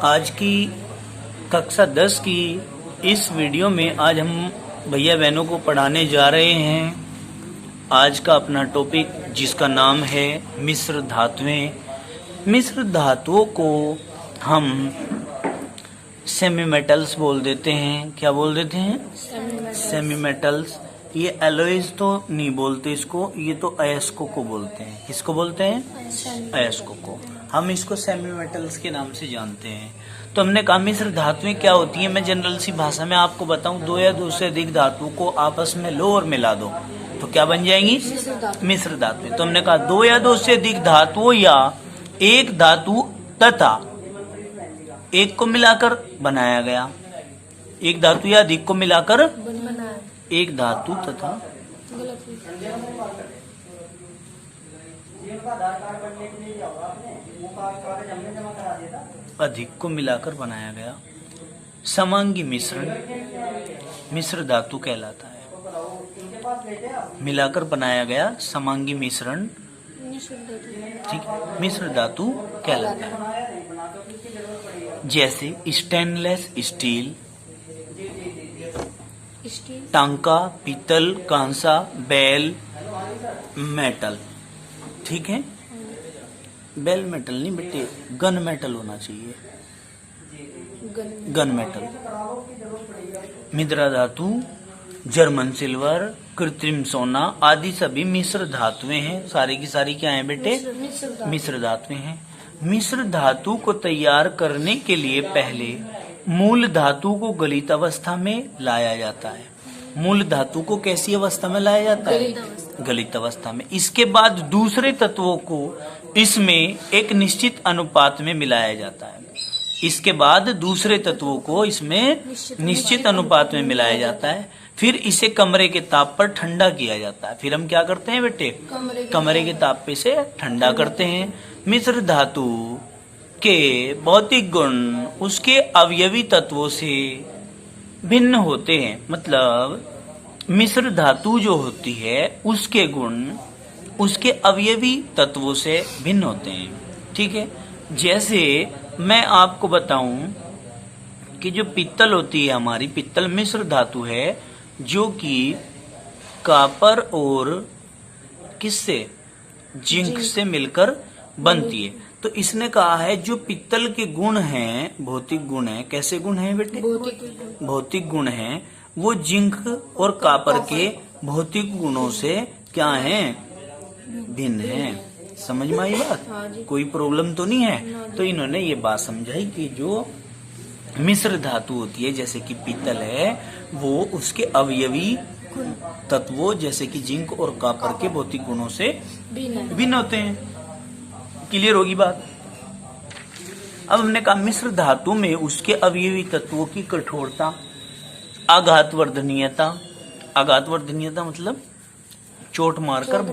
आज की कक्षा 10 की इस वीडियो में आज हम भैया बहनों को पढ़ाने जा रहे हैं। आज का अपना टॉपिक जिसका नाम है मिश्र धातुएं। मिश्र धातुओं को हम सेमी मेटल्स बोल देते हैं। क्या बोल देते हैं? Semi metals. ये एलोइज तो नहीं बोलते इसको, ये तो अयस्कों को बोलते हैं। किसको बोलते हैं? अयस्कों को। हम इसको सेमी मेटल्स के नाम से जानते हैं। तो हमने कहा मिश्र धातुएं क्या होती हैं। मैं जनरल सी भाषा में आपको बताऊं, दो या दो से अधिक धातुओं को आपस में लो और मिला दो तो क्या बन जाएंगी? मिश्र धातुएं। तो हमने कहा दो या दो से अधिक धातुओं या एक धातु तथा एक को मिलाकर बनाया गया। एक धातु या अधिक को मिलाकर एक धातु तथा अधिक को मिलाकर बनाया गया समांगी मिश्रण मिश्र धातु कहलाता है। मिलाकर बनाया गया समांगी मिश्रण ठीक है, मिश्र धातु कहलाता है। जैसे स्टेनलेस स्टील, टांका, पीतल, कांसा, बेल मेटल। ठीक है, बेल मेटल नहीं बेटे, गन मेटल होना चाहिए। Gun metal. मिद्रा धातु, जर्मन सिल्वर, कृत्रिम सोना आदि सभी मिश्र धातुएं हैं। सारी की सारी क्या है बेटे? मिश्र धातुएं हैं। मिश्र धातु को तैयार करने के लिए पहले मूल धातु को गलित अवस्था में लाया जाता है। मूल धातु को कैसी अवस्था में लाया जाता है? गलित अवस्था में। इसके बाद दूसरे तत्वों को इसमें एक निश्चित अनुपात में मिलाया जाता है। इसके बाद दूसरे तत्वों को इसमें निश्चित अनुपात में मिलाया जाता है। फिर इसे कमरे के ताप पर ठंडा किया जाता है। फिर हम क्या करते हैं बेटे? कमरे के ताप पे से ठंडा करते हैं। मिश्र धातु के भौतिक गुण उसके अवयवी तत्वों से भिन्न होते हैं। मतलब मिश्र धातु जो होती है उसके गुण उसके अवयवी तत्वों से भिन्न होते हैं। ठीक है, जैसे मैं आपको बताऊं कि जो पित्तल होती है हमारी, पित्तल मिश्र धातु है जो कि कॉपर और किससे? जिंक से मिलकर बनती है। तो इसने कहा है जो पित्तल के गुण हैं, भौतिक गुण हैं। कैसे गुण हैं बेटे? भौतिक गुण हैं वो जिंक और कॉपर के भौतिक गुणों से क्या हैं? भिन्न हैं। समझ में आई बात? कोई प्रॉब्लम तो नहीं है? तो इन्होंने ये बात समझाई कि जो मिश्र धातु होती है जैसे कि पीतल है वो उसके अवयवी तत्वों जैसे कि जिंक और कॉपर के भौतिक गुणों से भिन्न होते हैं। क्लियर होगी बात? अब हमने कहा मिश्र धातु में उसके अवयवी तत्वों की कठोरता, आघातवर्धनीयता। आघातवर्धनीयता मतलब चोट मारकर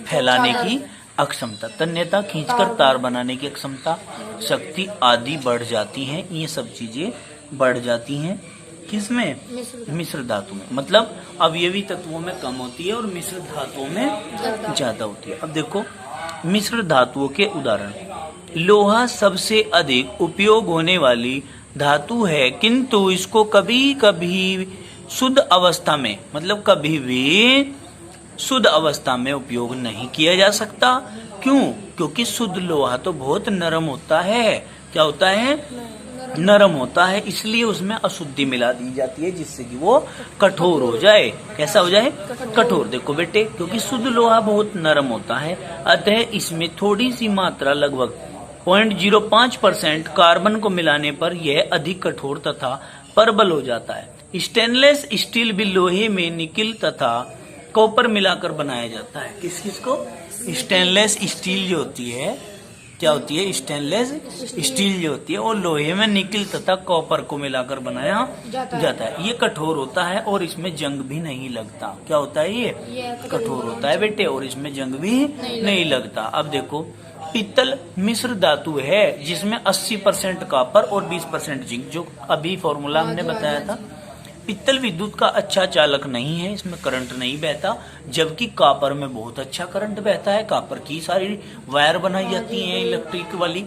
फैलाने की अक्षमता, तन्यता खींचकर तार बनाने की अक्षमता, शक्ति आदि बढ़ जाती हैं। ये सब चीजें बढ़ जाती हैं किसमें? मिश्र धातु में। मतलब अवयवी तत्वों में कम होती है और मिश्र धातुओं में ज्यादा होती है। अब देखो मिश्र धातुओं के उदाहरण। लोहा सबसे अधिक उपयोग होने वाली धातु है, किंतु इसको कभी कभी शुद्ध अवस्था में, मतलब कभी भी शुद्ध अवस्था में उपयोग नहीं किया जा सकता। क्यों? क्योंकि शुद्ध लोहा तो बहुत नरम होता है। क्या होता है? नरम होता है, इसलिए उसमें अशुद्धि मिला दी जाती है जिससे कि वो कठोर हो जाए। कैसा हो जाए? कठोर। देखो बेटे, क्योंकि शुद्ध लोहा बहुत नरम होता है, अतः इसमें थोड़ी सी मात्रा लगभग 0.05% कार्बन को मिलाने पर यह अधिक कठोर तथा परबल हो जाता है। स्टेनलेस स्टील भी लोहे में निकिल तथा कॉपर मिलाकर बनाया जाता है। किस किस को? स्टेनलेस स्टील जो होती है, क्या होती है? स्टेनलेस स्टील जो होती है वो लोहे में निकिल तथा कॉपर को मिलाकर बनाया जाता है। ये कठोर होता है और इसमें जंग भी नहीं लगता। क्या होता है? ये कठोर होता है बेटे और इसमें जंग भी नहीं लगता। अब देखो पीतल मिश्र धातु है जिसमें 80% कॉपर और 20% जिंक, जो अभी फॉर्मूला हमने बताया था। पित्तल विद्युत का अच्छा चालक नहीं है, इसमें करंट नहीं बहता, जबकि कॉपर में बहुत अच्छा करंट बहता है। कॉपर की सारी वायर बनाई जाती हैं इलेक्ट्रिक वाली।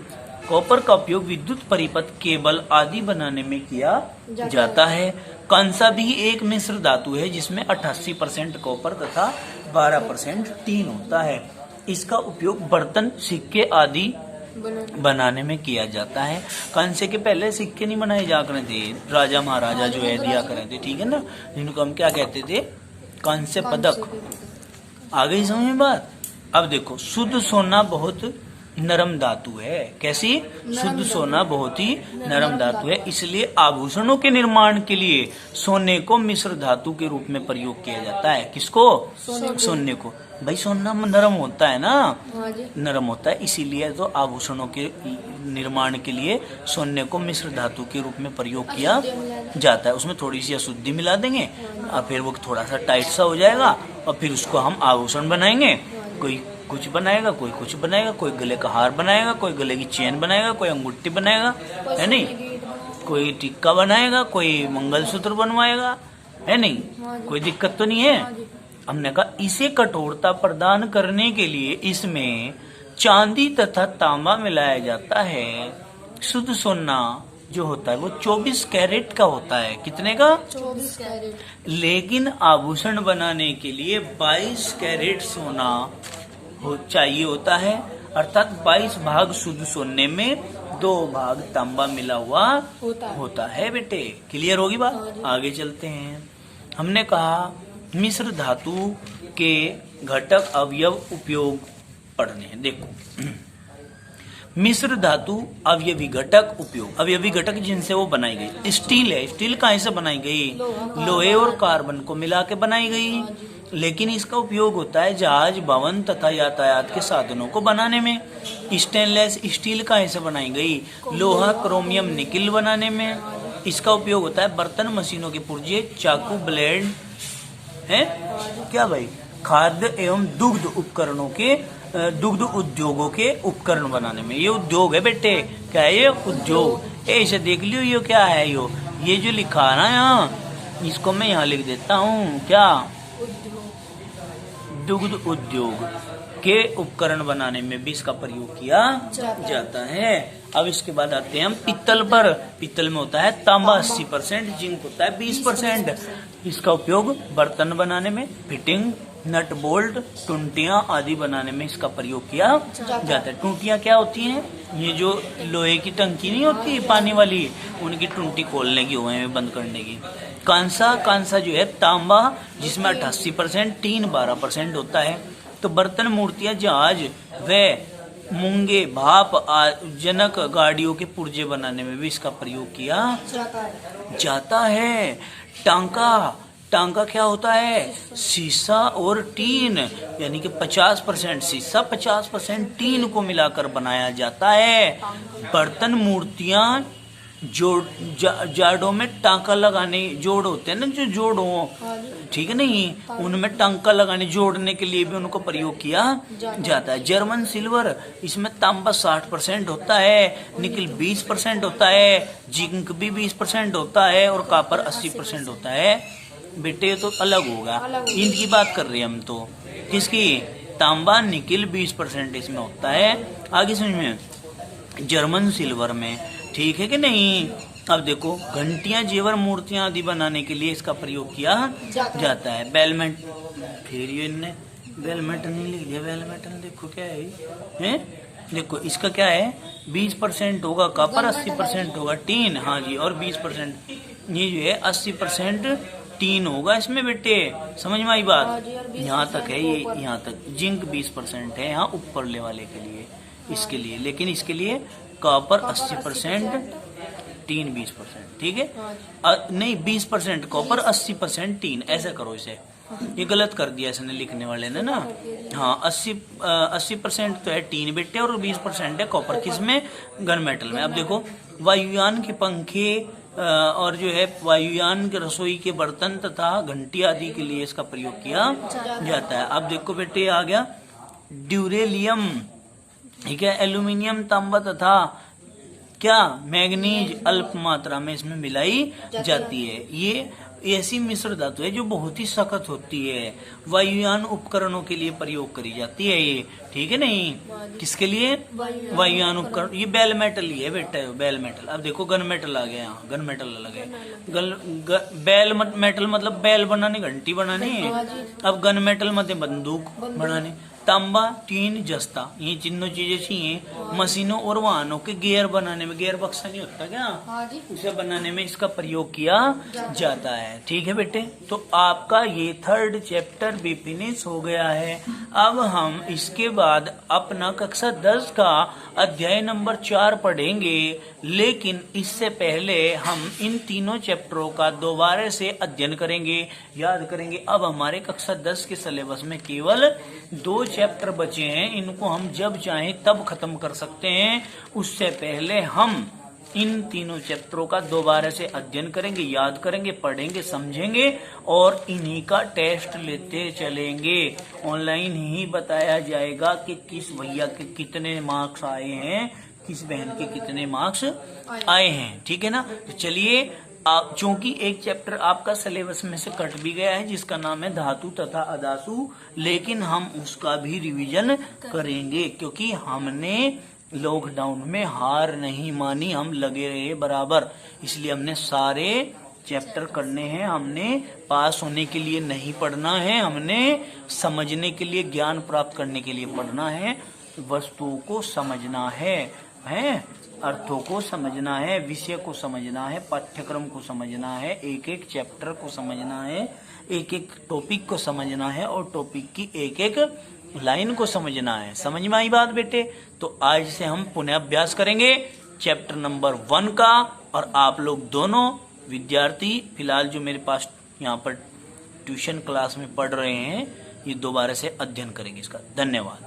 कॉपर का उपयोग विद्युत परिपथ, केबल आदि बनाने में किया जाता है। कांसा भी एक मिश्र धातु है जिसमें 88% कॉपर तथा 12% टीन होता है। इसका उपयोग बर्तन, सिक्के आदि बनाने में किया जाता है। कांसे के पहले सिक्के नहीं बनाए जा करे थे, राजा महाराजा जो है दिया करे थे, ठीक है ना, जिनको हम क्या कहते थे, कांस्य पदक। आ गई समझ में बात। अब देखो, शुद्ध सोना बहुत नरम धातु है। कैसी? शुद्ध सोना बहुत ही नरम धातु है, इसलिए आभूषणों के निर्माण के लिए सोने को मिश्र धातु के रूप में प्रयोग किया जाता है। किसको? सोने को। भाई सोना नरम होता है ना, नरम होता है, इसीलिए तो आभूषणों के निर्माण के लिए सोने को मिश्र धातु के रूप में प्रयोग किया जाता है। उसमें थोड़ी सी अशुद्धि मिला देंगे और फिर वो थोड़ा सा टाइट सा हो जाएगा और फिर उसको हम आभूषण बनाएंगे। कोई कुछ बनाएगा, कोई कुछ बनाएगा, कोई गले का हार बनाएगा, कोई गले की चेन बनाएगा, कोई अंगूठी बनाएगा, है नहीं, कोई टिक्का बनाएगा, कोई मंगलसूत्र बनवाएगा, है नहीं, कोई दिक्कत तो नहीं है। हमने कहा इसे कठोरता प्रदान करने के लिए इसमें चांदी तथा तांबा मिलाया जाता है। शुद्ध सोना जो होता है वो 24 कैरेट का होता है। कितने का? 24 कैरेट। लेकिन आभूषण बनाने के लिए 22 कैरेट सोना चाहिए होता है, अर्थात 22 भाग शुद्ध सोने में 2 भाग तांबा मिला हुआ होता है। बेटे क्लियर होगी बात। आगे चलते हैं। हमने कहा मिश्र धातु के घटक अवयव उपयोग पढ़ने हैं। देखो, मिश्र धातु अवयवी घटक उपयोग। अवयवी घटक जिनसे वो बनाई गई, स्टील है। स्टील कहाँ से बनाई गई? लोहे और कार्बन को मिला के बनाई गई। लेकिन इसका उपयोग होता है जहाज, भवन तथा यातायात के साधनों को बनाने में। स्टेनलेस स्टील कहाँ से बनाई गई? लोहा, क्रोमियम, निकिल बनाने में। इसका उपयोग होता है बर्तन, मशीनों के पुर्जे, चाकू, ब्लेड, है क्या भाई, खाद्य एवं दुग्ध उपकरणों के, दुग्ध उद्योगों के उपकरण बनाने में। ये उद्योग है बेटे। क्या है ये? उद्योग। ऐसे देख लियो, ये क्या है? ये जो लिखा है ना यहाँ, इसको मैं यहाँ लिख देता हूँ। क्या? दुग्ध उद्योग के उपकरण बनाने में भी इसका प्रयोग किया जाता है। अब इसके बाद आते हैं हम पित्तल पर। पित्तल में होता है तांबा 80%, जिंक होता है 20%। इसका उपयोग बर्तन बनाने में, फिटिंग, नट बोल्ट, टुंटियां आदि बनाने में इसका प्रयोग किया जाता है। टुंटियां क्या होती हैं? ये जो लोहे की टंकी नहीं होती पानी वाली, उनकी टुंटी खोलने की, हुए में बंद करने की। कांसा जो है तांबा, जिसमें 88%, टीन 12% होता है। तो बर्तन, मूर्तियां, जहाज व मूंगे, भाप, जनक गाड़ियों के पुर्जे बनाने में भी इसका प्रयोग किया जाता है। टांका क्या होता है? शीशा और टीन, यानी कि 50% शीशा, 50% टीन को मिलाकर बनाया जाता है। बर्तन, मूर्तियां, जाड़ों में टांका लगाने, जोड़ होते हैं ना, जो जोड़ हो, ठीक है नहीं, उनमें टांका लगाने, जोड़ने के लिए भी उनको प्रयोग किया जाता है। जर्मन सिल्वर, इसमें तांबा 60% होता है, निकिल 20% होता है, जिंक भी 20% होता है और कॉपर 80% होता है। बेटे तो अलग होगा, इनकी बात कर रहे हैं हम। तो किसकी? तांबा, निकिल 20% इसमें होता है। आगे समझ में, जर्मन सिल्वर में, ठीक है कि नहीं। अब देखो, घंटियां, जेवर, मूर्तियां आदि बनाने के लिए इसका प्रयोग किया जाता है। बेलमेट, फिर ये इनने बेलमेटन नहीं लिख दिया। बेलमेटन देखो क्या है? देखो इसका क्या है? 20% होगा कॉपर, 80% होगा टीन। हाँ जी, और 20% ये जो है 80% टीन होगा इसमें बेटे। समझ में आई बात? यहाँ तक है, ये यहाँ तक। जिंक 20% है यहाँ ऊपर ले वाले के लिए, इसके लिए। लेकिन इसके लिए कॉपर 80%, टीन 20%, ठीक है। नहीं, 20% कॉपर, 80% टीन, ऐसा करो इसे। ये गलत कर दिया इसने लिखने वाले ने ना। हाँ, 80% तो है टीन बेटे और 20% है कॉपर। किसमें? गन मेटल में। अब देखो, वायुयान के पंखे और जो है वायुयान के रसोई के बर्तन तथा घंटी आदि के लिए इसका प्रयोग किया जाता है। अब देखो बेटे, आ गया ड्यूरेलियम, ठीक है, एल्यूमिनियम, तांबा तथा क्या? मैग्नीज अल्प मात्रा में इसमें मिलाई जाती है। ये ऐसी मिश्र धातु है जो बहुत ही सख्त होती है, वायुयान उपकरणों के लिए प्रयोग करी जाती है ये, ठीक है नहीं? किसके लिए? वायुयान उपकरण। ये बेल मेटल ही है बेटा, बेल मेटल। अब देखो गन मेटल आ गया, यहाँ गन मेटल अलग है। बेल मेटल मतलब बैल बनाने, घंटी बनाने। अब गन मेटल मतलब बंदूक बनाने। तांबा, टीन, जस्ता, ये तीनों चीजें चाहिए मशीनों और वाहनों के गियर बनाने में। गियर बक्सा नहीं होता क्या, उसे बनाने में इसका प्रयोग किया जाता है, ठीक है बेटे। तो आपका ये 3rd चैप्टर भी फिनिश हो गया है। अब हम इसके बाद अपना कक्षा 10 का अध्याय नंबर 4 पढ़ेंगे, लेकिन इससे पहले हम इन तीनों चैप्टरों का दोबारा से अध्ययन करेंगे, याद करेंगे। अब हमारे कक्षा 10 के सिलेबस में केवल 2 चैप्टर बचे हैं, इनको हम जब चाहें तब खत्म कर सकते हैं। उससे पहले हम इन तीनों चैप्टरों का दोबारा से अध्ययन करेंगे, याद करेंगे, पढ़ेंगे, समझेंगे और इन्हीं का टेस्ट लेते चलेंगे। ऑनलाइन ही बताया जाएगा कि किस भैया के कितने मार्क्स आए हैं, किस बहन के कितने मार्क्स आए हैं, ठीक है ना। तो चलिए, चूंकि एक चैप्टर आपका सिलेबस में से कट भी गया है जिसका नाम है धातु तथा अधातु, लेकिन हम उसका भी रिवीजन करेंगे, क्योंकि हमने लॉकडाउन में हार नहीं मानी, हम लगे रहे बराबर। इसलिए हमने सारे चैप्टर करने हैं। हमने पास होने के लिए नहीं पढ़ना है, हमने समझने के लिए, ज्ञान प्राप्त करने के लिए पढ़ना है। वस्तुओं को समझना है, अर्थों को समझना है, विषय को समझना है, पाठ्यक्रम को समझना है, एक एक चैप्टर को समझना है, एक एक टॉपिक को समझना है और टॉपिक की एक एक लाइन को समझना है। समझ में आई बात बेटे? तो आज से हम पुनः अभ्यास करेंगे चैप्टर नंबर 1 का, और आप लोग दोनों विद्यार्थी फिलहाल जो मेरे पास यहाँ पर ट्यूशन क्लास में पढ़ रहे हैं, ये दोबारा से अध्ययन करेंगे इसका। धन्यवाद।